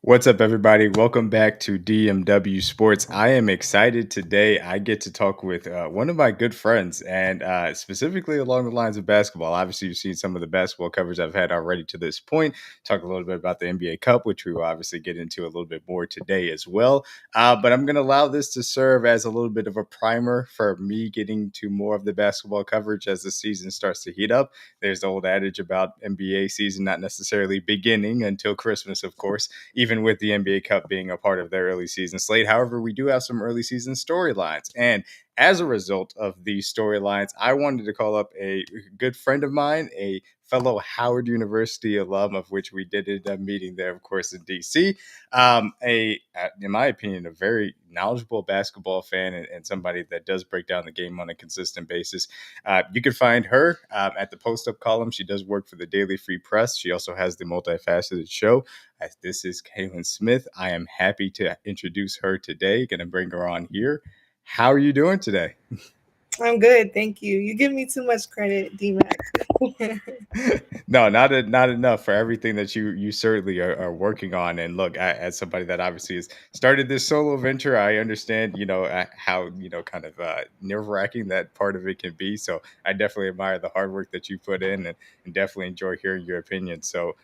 What's up, everybody? Welcome back to DMW Sports. I am excited today. I get to talk with one of my good friends, and specifically along the lines of basketball. Obviously, you've seen some of the basketball coverage I've had already to this point. Talk a little bit about the NBA Cup, which we will obviously get into a little bit more today as well. But I'm going to allow this to serve as a little bit of a primer for me getting to more of the basketball coverage as the season starts to heat up. There's the old adage about NBA season not necessarily beginning until Christmas, of course, even with the NBA Cup being a part of their early season slate. However, we do have some early season storylines. And as a result of these storylines, I wanted to call up a good friend of mine, a fellow Howard University alum, of which we did end up meeting there, of course, in DC. In my opinion, a very knowledgeable basketball fan and somebody that does break down the game on a consistent basis. You can find her at the post-up column. She does work for the Daily Free Press. She also has the multifaceted show. This is KAILYN Smith. I am happy to introduce her today. Going to bring her on here. How are you doing today? I'm good, thank you. You give me too much credit, DMac. No, not enough for everything that you certainly are working on. And look, as somebody that obviously has started this solo venture, I understand how kind of nerve wracking that part of it can be. So I definitely admire the hard work that you put in, and definitely enjoy hearing your opinion. So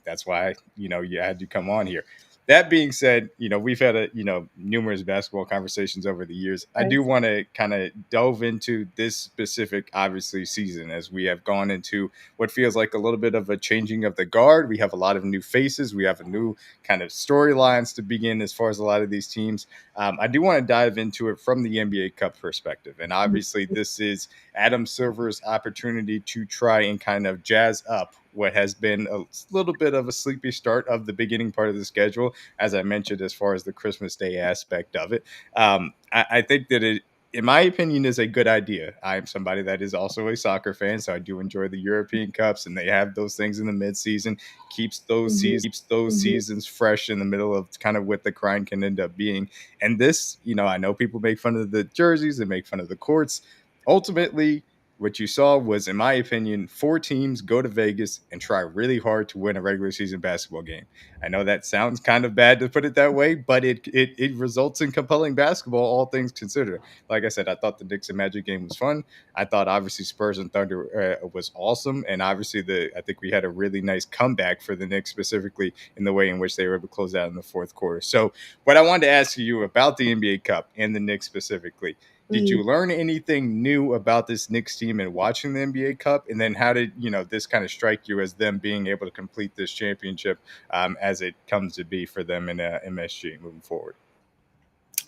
that's why you had to come on here. That being said, we've had numerous basketball conversations over the years. I do want to kind of delve into this specific, obviously, season as we have gone into what feels like a little bit of a changing of the guard. We have a lot of new faces. We have a new kind of storylines to begin as far as a lot of these teams. I do want to dive into it from the NBA Cup perspective. And obviously, this is Adam Silver's opportunity to try and kind of jazz up what has been a little bit of a sleepy start of the beginning part of the schedule, as I mentioned, as far as the Christmas Day aspect of it. I think that it, in my opinion, is a good idea. I'm somebody that is also a soccer fan, so I do enjoy the European Cups, and they have those things in the midseason. Keeps those seasons fresh in the middle of kind of what the grind can end up being. And this, I know people make fun of the jerseys, they make fun of the courts. Ultimately, what you saw was, in my opinion, four teams go to Vegas and try really hard to win a regular season basketball game. I know that sounds kind of bad to put it that way, but it results in compelling basketball, all things considered. Like I said, I thought the Knicks and Magic game was fun. I thought obviously Spurs and Thunder was awesome, and obviously I think we had a really nice comeback for the Knicks, specifically in the way in which they were able to close out in the fourth quarter. So, what I wanted to ask you about the NBA Cup and the Knicks specifically. Did you learn anything new about this Knicks team in watching the NBA Cup? And then how did this kind of strike you as them being able to complete this championship as it comes to be for them in MSG moving forward?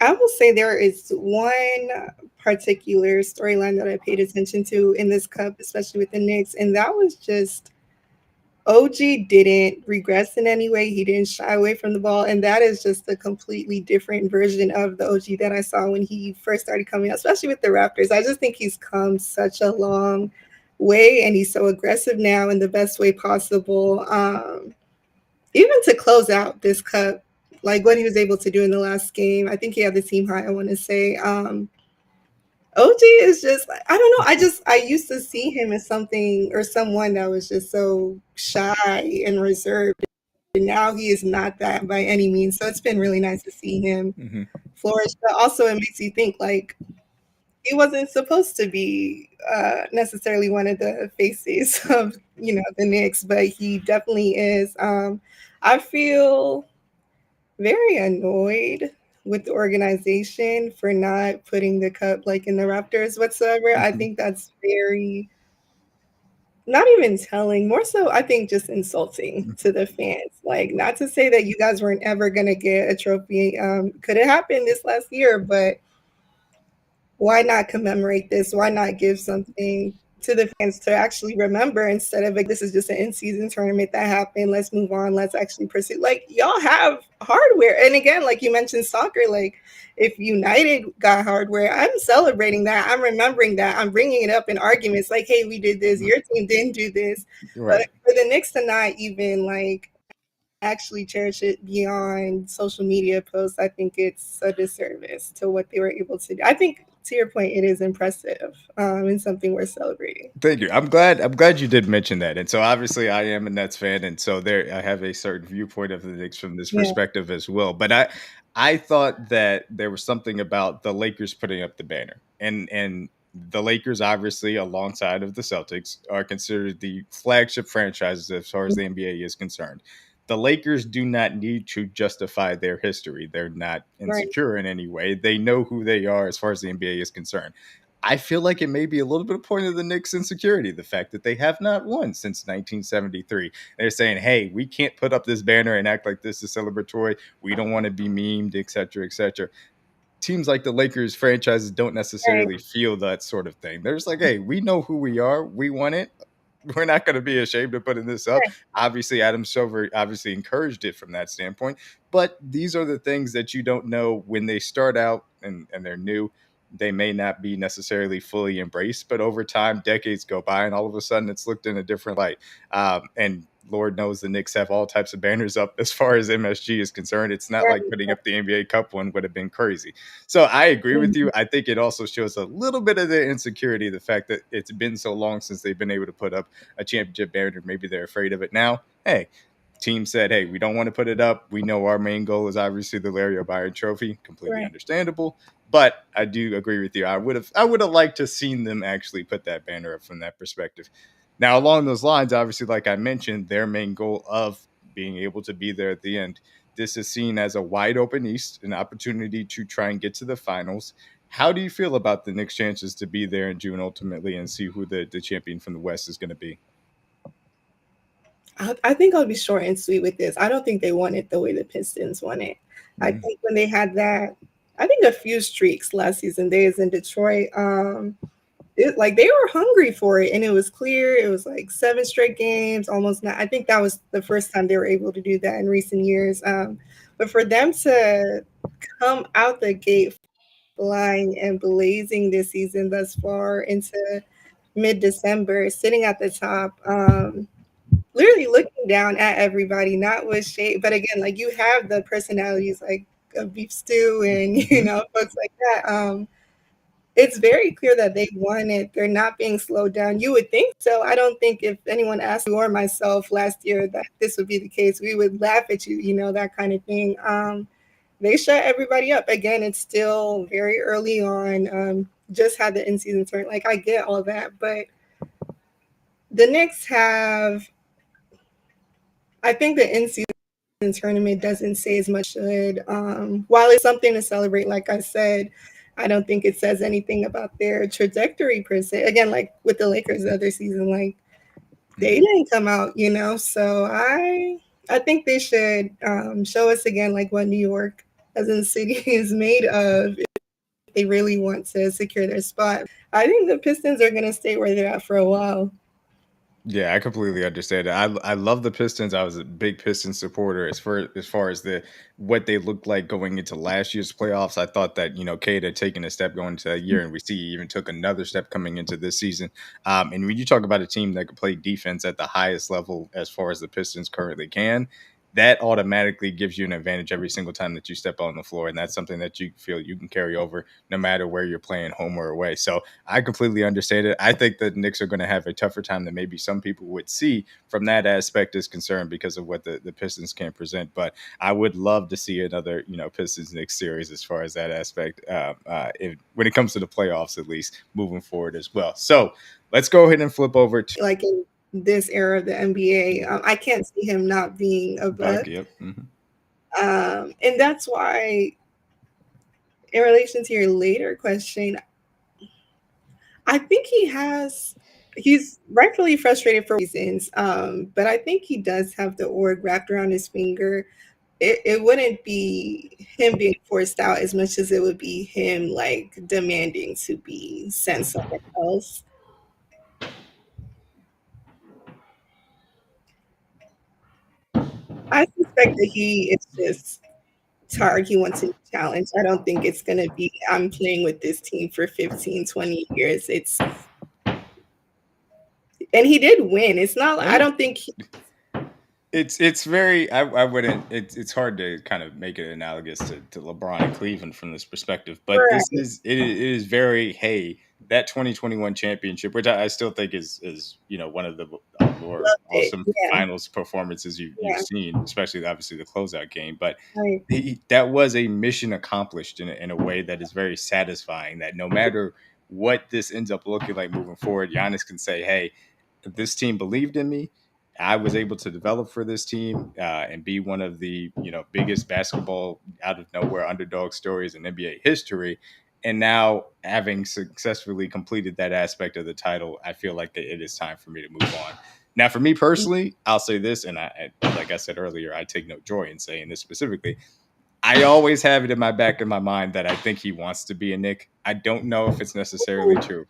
I will say there is one particular storyline that I paid attention to in this cup, especially with the Knicks, and that was just OG didn't regress in any way. He didn't shy away from the ball, and that is just a completely different version of the OG that I saw when he first started coming out, especially with the Raptors. I just think he's come such a long way, and he's so aggressive now in the best way possible. Even to close out this cup, like what he was able to do in the last game. I think he had the team high, I want to say. OG is just, I don't know. I used to see him as something or someone that was just so shy and reserved. And now he is not that by any means. So it's been really nice to see him Mm-hmm. flourish. But also it makes you think like he wasn't supposed to be necessarily one of the faces of, the Knicks, but he definitely is. I feel very annoyed with the organization for not putting the cup like in the Raptors whatsoever. I Mm-hmm. think that's very not even telling, more so I think just insulting to the fans. Like not to say that you guys weren't ever gonna get a trophy. Could have happened this last year, but why not commemorate this? Why not give something to the fans to actually remember instead of like, this is just an in-season tournament that happened. Let's move on. Let's actually pursue. Like y'all have hardware, and again, like you mentioned, soccer. Like if United got hardware, I'm celebrating that. I'm remembering that. I'm bringing it up in arguments. Like, hey, we did this. Your team didn't do this. But Right. for the Knicks to not even like actually cherish it beyond social media posts, I think it's a disservice to what they were able to do. I think to your point, it is impressive, and something worth celebrating. Thank you. I'm glad you did mention that. And so obviously I am a Nets fan, and so there I have a certain viewpoint of the Knicks from this Yeah, perspective as well. But I thought that there was something about the Lakers putting up the banner. And the Lakers, obviously, alongside of the Celtics, are considered the flagship franchises as far as the NBA is concerned. The Lakers do not need to justify their history. They're not right, insecure in any way. They know who they are as far as the NBA is concerned. I feel like it may be a little bit of point of the Knicks' insecurity, the fact that they have not won since 1973. They're saying, hey, we can't put up this banner and act like this is celebratory. We don't want to be memed, et cetera, et cetera. Teams like the Lakers franchises don't right, necessarily feel that sort of thing. They're just like, hey, we know who we are. We want it. We're not going to be ashamed of putting this up. right, Obviously, Adam Silver obviously encouraged it from that standpoint. But these are the things that you don't know when they start out and they're new. They may not be necessarily fully embraced, but over time, decades go by, and all of a sudden, it's looked in a different light. And Lord knows the Knicks have all types of banners up as far as MSG is concerned. It's not like right, putting up the NBA Cup one would have been crazy. So I agree with mhm, you. I think it also shows a little bit of their insecurity, the fact that it's been so long since they've been able to put up a championship banner. Maybe they're afraid of it now. Hey, team said, hey, we don't want to put it up. We know our main goal is obviously the Larry O'Brien trophy. Completely right. understandable. But I do agree with you. I would have liked to seen them actually put that banner up from that perspective. Now, along those lines, obviously, like I mentioned, their main goal of being able to be there at the end. This is seen as a wide open East, an opportunity to try and get to the finals. How do you feel about the Knicks' chances to be there in June ultimately and see who the champion from the West is going to be? I think I'll be short and sweet with this. I don't think they won it the way the Pistons won it. I Mm, think when they had that, I think a few streaks last season, days in Detroit, like they were hungry for it, and it was clear. It was like 7 straight games, almost not. I think that was the first time they were able to do that in recent years. But for them to come out the gate flying and blazing this season thus far into mid-December, sitting at the top. Literally looking down at everybody, not with shade, but again, like you have the personalities like Beef Stew and mhm. folks like that. It's very clear that they won it. They're not being slowed down. You would think so. I don't think if anyone asked you or myself last year that this would be the case, we would laugh at you, that kind of thing. They shut everybody up. Again, it's still very early on. Just had the in season turn. Like I get all that, but the Knicks have. I think the in season tournament doesn't say as much should. While it's something to celebrate, like I said, I don't think it says anything about their trajectory per se. Again, like with the Lakers the other season, like they Mhm. didn't come out, So I think they should show us again like what New York as a city is made of if they really want to secure their spot. I think the Pistons are gonna stay where they're at for a while. Yeah, I completely understand it. I love the Pistons. I was a big Pistons supporter as far as the what they looked like going into last year's playoffs. I thought that Cade had taken a step going into that year, and we see he even took another step coming into this season. And when you talk about a team that can play defense at the highest level as far as the Pistons currently can, that automatically gives you an advantage every single time that you step on the floor, and that's something that you feel you can carry over no matter where you're playing, home or away. So I completely understand it. I think the Knicks are going to have a tougher time than maybe some people would see from that aspect is concerned because of what the Pistons can present. But I would love to see another, Pistons Knicks series as far as that aspect, when it comes to the playoffs, at least moving forward as well. So let's go ahead and flip over to Like in this era of the NBA, I can't see him not being a Buck. Buck. Yep. Hmm. And that's why, in relation to your later question, I think he's rightfully frustrated for reasons, but I think he does have the org wrapped around his finger. It wouldn't be him being forced out as much as it would be him like demanding to be sent somewhere else. I suspect that he is just tired. He wants a new challenge. I don't think it's going to be, I'm playing with this team for 15, 20 years. And he did win. It's not, Oh I yeah. don't think It's very I wouldn't it's hard to kind of make it analogous to LeBron and Cleveland from this perspective, but this Right. is it is very hey that 2021 championship, which I still think is one of the more Loved it. awesome Yeah. finals performances you've Yeah. seen, especially obviously the closeout game. But Right. that was a mission accomplished in a way that is very satisfying. That no matter what this ends up looking like moving forward, Giannis can say, "Hey, this team believed in me. I was able to develop for this team and be one of the biggest basketball out of nowhere underdog stories in NBA history. And now, having successfully completed that aspect of the title, I feel like it is time for me to move on. Now, for me personally, I'll say this, and like I said earlier, I take no joy in saying this specifically. I always have it in my back of my mind that I think he wants to be a Knick. I don't know if it's necessarily true,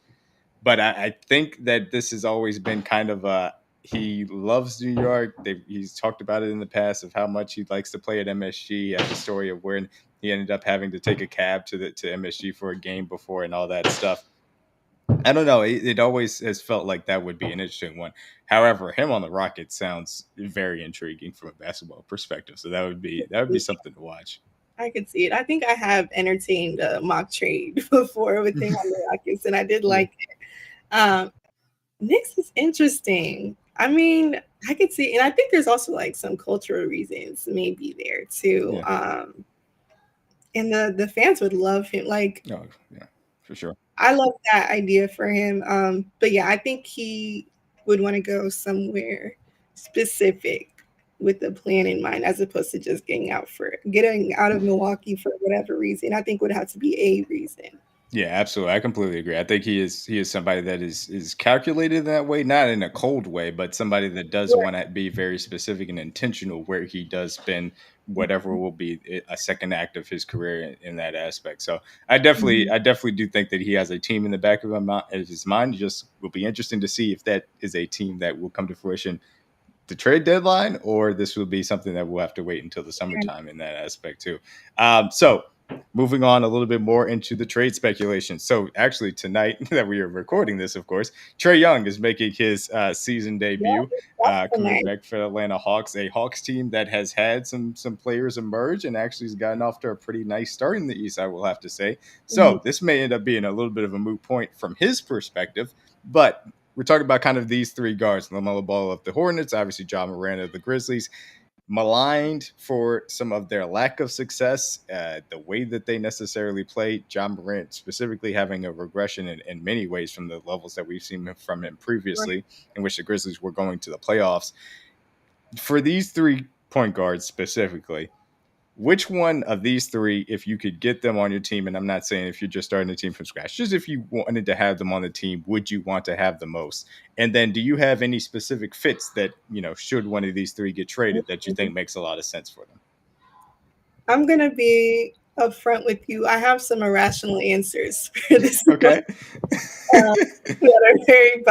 but I think that this has always been kind of a he loves New York. He's talked about it in the past of how much he likes to play at MSG. Has a story of where he ended up having to take a cab to MSG for a game before and all that stuff. I don't know. It always has felt like that would be an interesting one. However, him on the Rockets sounds very intriguing from a basketball perspective. So that would be something to watch. I could see it. I think I have entertained a mock trade before with him on the Rockets, and I did Yeah. like it. Knicks is interesting. I mean, I could see, and I think there's also like some cultural reasons maybe there too. Yeah. And the fans would love him. Like, Oh, yeah, for sure. I love that idea for him. But yeah, I think he would want to go somewhere specific with a plan in mind, as opposed to just getting out of Milwaukee for whatever reason. I think would have to be a reason. Yeah, absolutely. I completely agree. I think he is somebody that is calculated that way, not in a cold way, but somebody that does want to be very specific and intentional where he does spend whatever will be a second act of his career in that aspect. So Mhm. I definitely do think that he has a team in the back of his mind. Just will be interesting to see if that is a team that will come to fruition the trade deadline, or this will be something that we'll have to wait until the summertime in that aspect too. So moving on a little bit more into the trade speculation. So actually tonight that we are recording this, of course, Trae Young is making his season Yeah, debut, that's so coming nice. back for the Atlanta Hawks, a Hawks team that has had some players emerge and actually has gotten off to a pretty nice start in the East, I will have to say. Mhm. So this may end up being a little bit of a moot point from his perspective, but we're talking about kind of these three guards: LaMelo Ball of the Hornets, obviously John Moran of the Grizzlies, maligned for some of their lack of success, the way that they necessarily play. John Morant specifically having a regression in many ways from the levels that we've seen from him Right. previously, in which the Grizzlies were going to the playoffs. For these three point guards specifically, which one of these three, if you could get them on your team, and I'm not saying if you're just starting a team from scratch, just if you wanted to have them on the team, would you want to have the most? And then do you have any specific fits that, should one of these three get traded that you think makes a lot of sense for them? I'm gonna be upfront with you. I have some irrational answers for this one Okay. that are very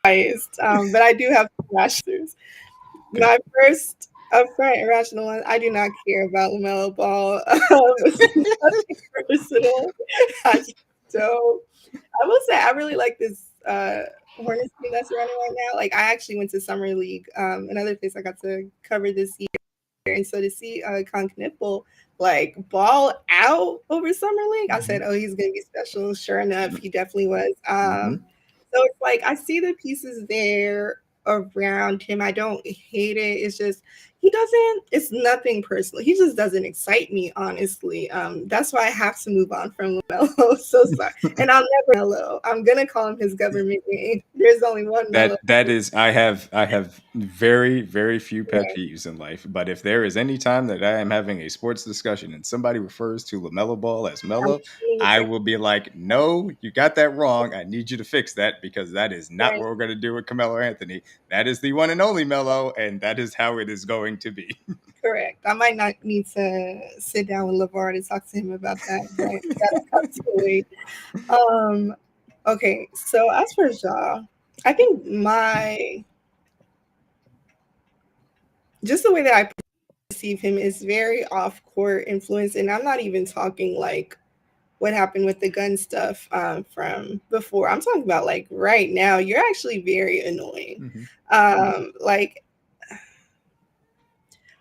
biased, but I do have some irrational answers. Okay. My first upfront irrational one, I do not care about LaMelo Ball. It's nothing personal. I just don't. I will say I really like this Hornets team that's running right now. Like, I actually went to summer league, another place I got to cover this year, and so to see Knipple like ball out over summer league, I Mm-hmm. said, "Oh, he's gonna be special." Sure enough, he definitely was. Mm-hmm. So it's like I see the pieces there around him. I don't hate it. It's just he doesn't. It's nothing personal. He just doesn't excite me, honestly. That's why I have to move on from Melo. So sorry, and I'll never Melo. I'm gonna call him his government name. There's only one Melo. That is, I have very very few pet peeves in life, but if there is any time that I am having a sports discussion and somebody refers to LaMelo Ball as I'm Melo, seeing I it. will be like, no, you got that wrong. I need you to fix that because that is not Right. what we're going to do with Carmelo Anthony. That is the one and only Melo, and that is how it is going to be. Correct. I might not need to sit down with LeVar to talk to him about that, but that'll come to wait. Um, okay, so as for Ja, I think my just the way that I perceive him is very off court influence, and I'm not even talking like what happened with the gun stuff from before. I'm talking about like right now. You're actually very annoying. Mhm. Like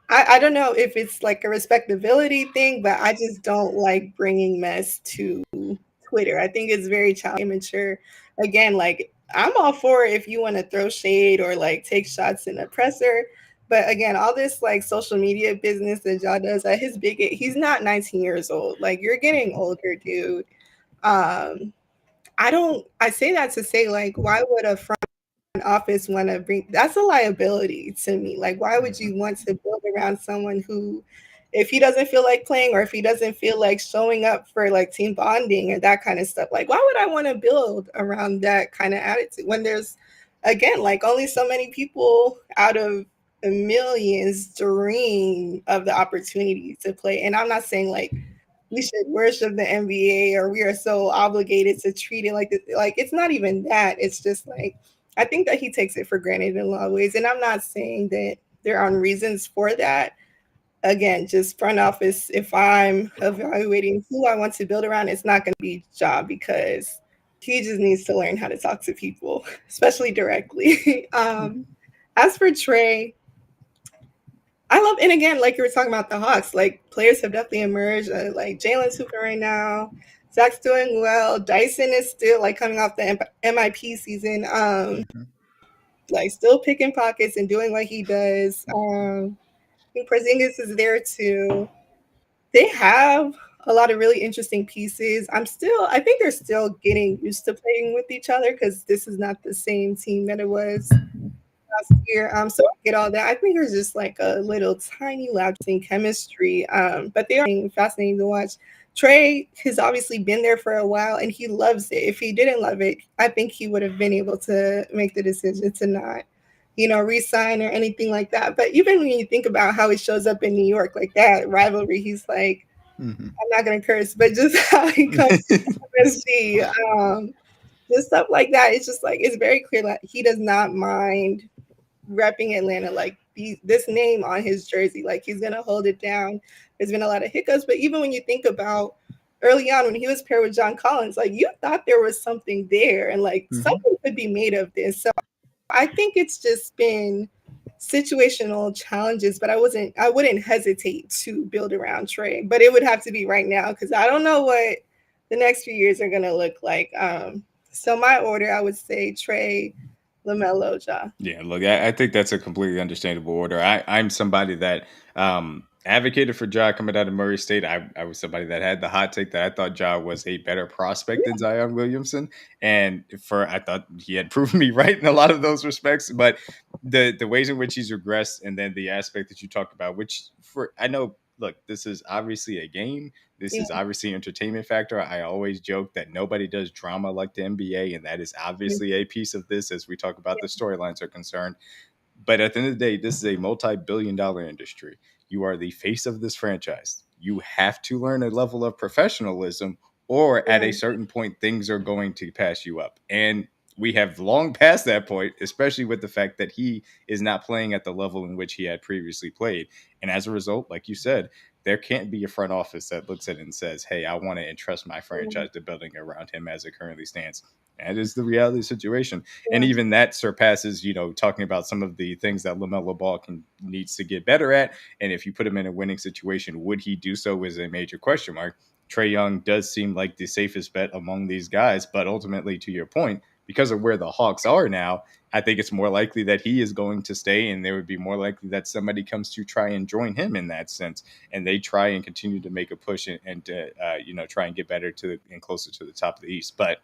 I don't know if it's like a respectability thing, but I just don't like bringing mess to Twitter. I think it's very child immature. Again, like I'm all for it if you want to throw shade or like take shots in a presser. But again, all this like social media business that y'all does at his big he's not 19 years old. Like you're getting older, dude. I say that to say like why would a office want to bring that's a liability to me. Like, why would Mhm, you want to build around someone who, if he doesn't feel like playing or if he doesn't feel like showing up for like team bonding and that kind of stuff, like, why would I want to build around that kind of attitude when there's, again, like only so many people out of millions dream of the opportunity to play? And I'm not saying like we should worship the NBA or we are so obligated to treat it like this. Like it's not even that. It's just like I think that he takes it for granted in a lot of ways. And I'm not saying that there aren't reasons for that. Again, just front office, if I'm evaluating who I want to build around, it's not going to be job because he just needs to learn how to talk to people, especially directly. mhm, As for Trey, I love, and again, like you were talking about the Hawks, like players have definitely emerged. Like Jalen's hooping right now. Zach's doing well. Dyson is still like coming off the MIP season, mhm, like still picking pockets and doing what he does. I think Porzingis is there too. They have a lot of really interesting pieces. I think they're still getting used to playing with each other because this is not the same team that it was last year. So I get all that. I think there's just like a little tiny lapse in chemistry. But they are fascinating to watch. Trey has obviously been there for a while and he loves it. If he didn't love it, I think he would have been able to make the decision to not, resign or anything like that. But even when you think about how he shows up in New York, like that rivalry, he's like, mhm. I'm not gonna curse, but just how he comes to MSG, just stuff like that. It's just like it's very clear that he does not mind repping Atlanta, like this name on his jersey, like he's gonna hold it down. There's been a lot of hiccups, but even when you think about early on when he was paired with John Collins, like you thought there was something there, and like Mhm. something could be made of this. So I think it's just been situational challenges, but I wouldn't hesitate to build around Trey, but it would have to be right now because I don't know what the next few years are gonna look like. So my order, I would say Trey, LaMelo, Ja. Yeah, look, I think that's a completely understandable order. I'm somebody that advocated for Ja coming out of Murray State. I was somebody that had the hot take that I thought Ja was a better prospect than Zion Williamson, and I thought he had proven me right in a lot of those respects. But the ways in which he's regressed, and then the aspect that you talked about, which for I know, look, this is obviously a game. This Yeah, is obviously entertainment factor. I always joke that nobody does drama like the NBA, and that is yeah, obviously a piece of this as we talk about the storylines are concerned. But at the end of the day, this is a multi-billion-dollar industry. You are the face of this franchise. You have to learn a level of professionalism, or at yeah, a certain point, things are going to pass you up. And we have long passed that point, especially with the fact that he is not playing at the level in which he had previously played. And as a result, like you said, there can't be a front office that looks at it and says, hey, I want to entrust my yeah, franchise to building around him as it currently stands. That is the reality of the situation. And yeah, even that surpasses, talking about some of the things that LaMelo Ball needs to get better at. And if you put him in a winning situation, would he do so is a major question mark. Trey Young does seem like the safest bet among these guys, but ultimately, to your point, because of where the Hawks are now, I think it's more likely that he is going to stay, and there would be more likely that somebody comes to try and join him in that sense, and they try and continue to make a push and try and get better and closer to the top of the East. But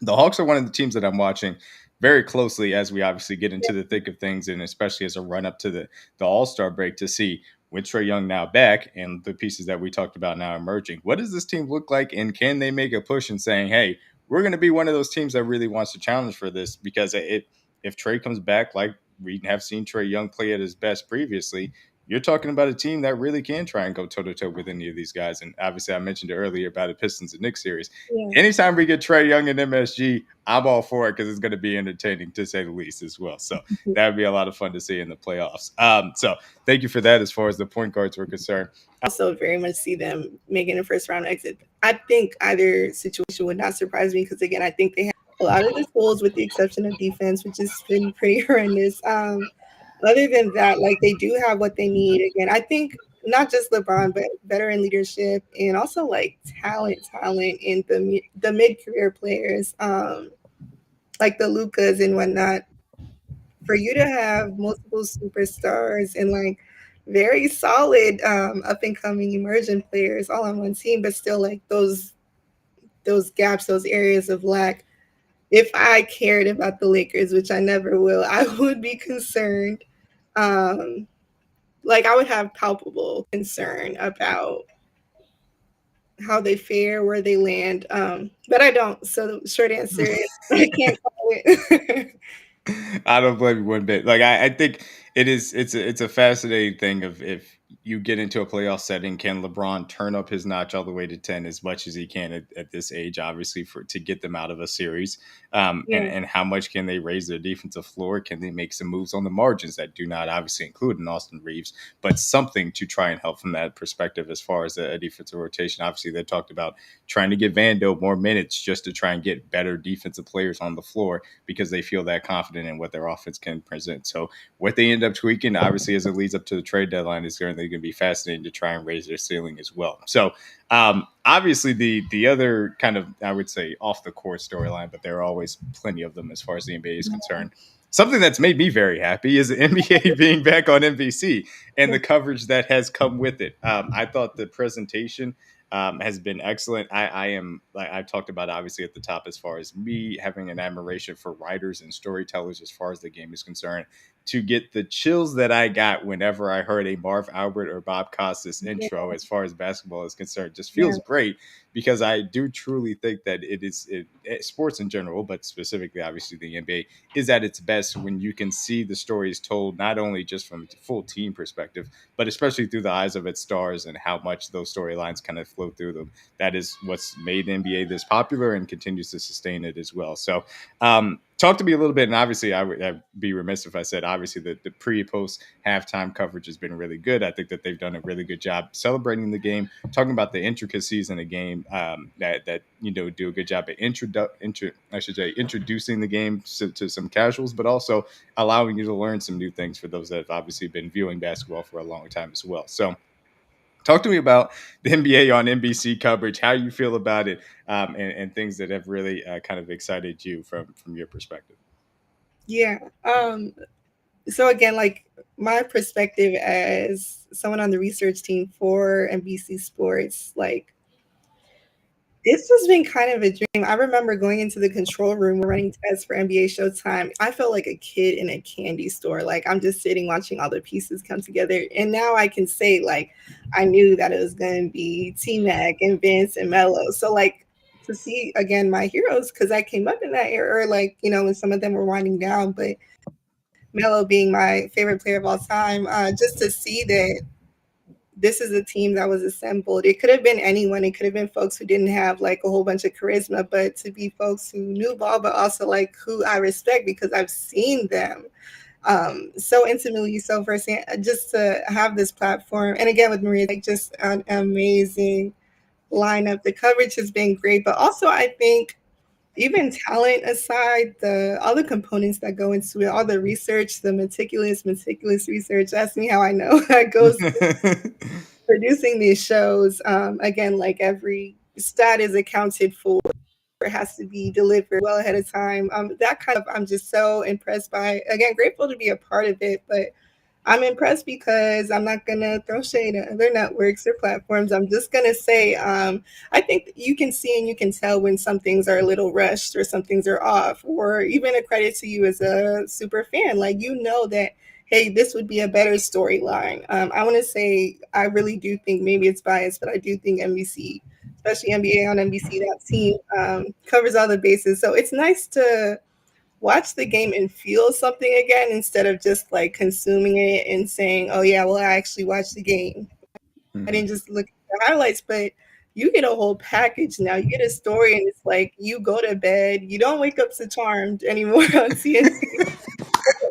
the Hawks are one of the teams that I'm watching very closely as we obviously get into the thick of things, and especially as a run up to the All Star break to see with Trey Young now back and the pieces that we talked about now emerging. What does this team look like, and can they make a push in saying, "Hey, we're going to be one of those teams that really wants to challenge for this"? Because if Trey comes back like we have seen Trey Young play at his best previously, you're talking about a team that really can try and go toe to toe with any of these guys. And obviously, I mentioned earlier about the Pistons and Knicks series. yeah. Anytime we get Trey Young and MSG, I'm all for it because it's going to be entertaining to say the least as well. So that would be a lot of fun to see in the playoffs. So thank you for that as far as the point guards were concerned. Also very much see them making a first round exit. I think either situation would not surprise me because again, I think they have a lot of the tools with the exception of defense, which has been pretty horrendous. other than that, like they do have what they need. Again, I think not just LeBron, but veteran leadership and also like talent in the mid career players, like the Lucas and whatnot. For you to have multiple superstars and like very solid up and coming emerging players all on one team, but still like those gaps, those areas of lack. If I cared about the Lakers, which I never will, I would be concerned. Um, like I would have palpable concern about how they fare, where they land. But I don't. So the short answer is I can't call it. I don't blame you one bit. Like I think it's a fascinating thing of if you get into a playoff setting, can LeBron turn up his notch all the way to 10 as much as he can at this age, obviously for to get them out of a series. Yeah. And how much can they raise their defensive floor? Can they make some moves on the margins that do not obviously include an Austin Reeves, but something to try and help from that perspective as far as a defensive rotation. Obviously, they talked about trying to give Vando more minutes just to try and get better defensive players on the floor because they feel that confident in what their offense can present. So what they end up tweaking, obviously, as it leads up to the trade deadline, is certainly going to be fascinating to try and raise their ceiling as well. So obviously, the other kind of I would say off the court storyline, but there are always plenty of them as far as the NBA is concerned. Something that's made me very happy is the NBA being back on NBC and the coverage that has come with it. I thought the presentation has been excellent. I am like I talked about obviously at the top as far as me having an admiration for writers and storytellers as far as the game is concerned. To get the chills that I got whenever I heard a Marv Albert or Bob Costas intro as far as basketball is concerned just Yeah. feels great because I do truly think that sports in general, but specifically obviously the NBA is at its best when you can see the stories told not only just from a full team perspective, but especially through the eyes of its stars and how much those storylines kind of flow through them. That is what's made the NBA this popular and continues to sustain it as well. So, talk to me a little bit. And obviously, I'd be remiss if I said, obviously, the pre post halftime coverage has been really good. I think that they've done a really good job celebrating the game, talking about the intricacies in the game that do a good job at I should say, introducing the game to some casuals, but also allowing you to learn some new things for those that have obviously been viewing basketball for a long time as well. So, talk to me about the NBA on NBC coverage, how you feel about it, and things that have really kind of excited you from your perspective. Yeah. So again, like my perspective as someone on the research team for NBC Sports, like it's just been kind of a dream. I remember going into the control room, we're running tests for NBA Showtime. I felt like a kid in a candy store. Like I'm just sitting watching all the pieces come together. And now I can say, like, I knew that it was going to be T-Mac and Vince and Melo. So, like, to see again my heroes, because I came up in that era, like, when some of them were winding down, but Melo being my favorite player of all time, just to see that this is a team that was assembled. It could have been anyone. It could have been folks who didn't have like a whole bunch of charisma, but to be folks who knew ball, but also like who I respect because I've seen them so intimately, so firsthand. Just to have this platform, and again with Maria, like just an amazing lineup. The coverage has been great, but also I think even talent aside, the all the components that go into it, all the research, the meticulous research. Ask me how I know that goes producing these shows. Again, like every stat is accounted for. It has to be delivered well ahead of time. That kind of I'm just so impressed by. Again, grateful to be a part of it, but I'm impressed because I'm not gonna throw shade at other networks or platforms. I'm just gonna say I think you can see and you can tell when some things are a little rushed or some things are off, or even a credit to you as a super fan. Like that, hey, this would be a better storyline. I want to say I really do think maybe it's biased, but I do think NBC, especially NBA on NBC, that team covers all the bases. So it's nice to watch the game and feel something again instead of just like consuming it and saying, "Oh yeah, well I actually watched the game. I Mhm. didn't just look at the highlights." But you get a whole package now. You get a story, and it's like you go to bed. You don't wake up so charmed anymore on TNT.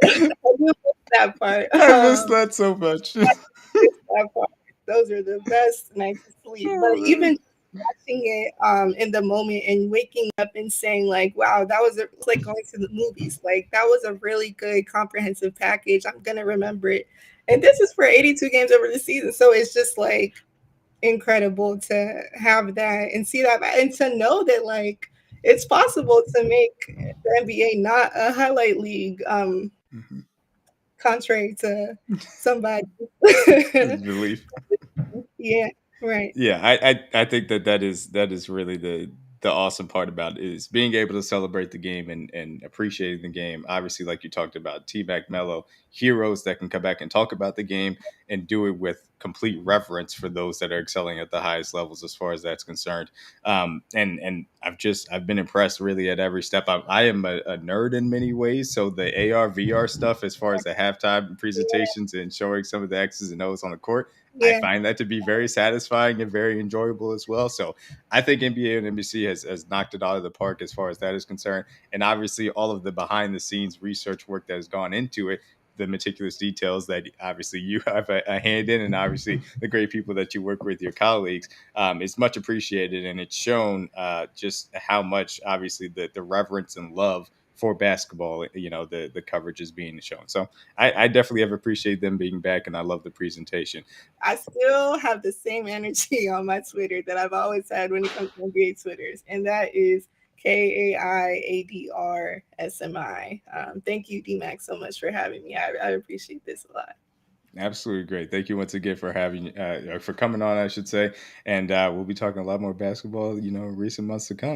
I do miss that part. I miss that so much. I miss that part. Those are the best nights of sleep. But Oh, even man. watching it in the moment and waking up and saying like, "Wow, that was it's like going to the movies. Like that was a really good comprehensive package. I'm gonna remember it." And this is for 82 games over the season, so it's just like incredible to have that and see that and to know that like it's possible to make the NBA not a highlight league, Mhm. contrary to somebody. Belief. Yeah, right. Yeah, I think that that is really the awesome part about it is being able to celebrate the game and appreciating the game. Obviously, like you talked about, T-Mac, Mello, heroes that can come back and talk about the game and do it with complete reverence for those that are excelling at the highest levels as far as that's concerned. And I've been impressed really at every step. I am a nerd in many ways, so the AR VR stuff as far as the halftime Yeah, presentations and showing some of the X's and O's on the court, I yeah. find that to be very satisfying and very enjoyable as well. So I think NBA and NBC has knocked it out of the park as far as that is concerned. And obviously, all of the behind the scenes research work that has gone into it, the meticulous details that obviously you have a hand in, and obviously the great people that you work with, your colleagues, is much appreciated. And it's shown just how much, obviously, the reverence and love for basketball, the coverage is being shown. So I definitely have appreciated them being back, and I love the presentation. I still have the same energy on my Twitter that I've always had when it comes to NBA Twitters, and that is KAIADRSMI. Thank you, DMac, so much for having me. I appreciate this a lot. Absolutely great. Thank you once again for having for coming on, I should say. And we'll be talking a lot more basketball, in recent months to come.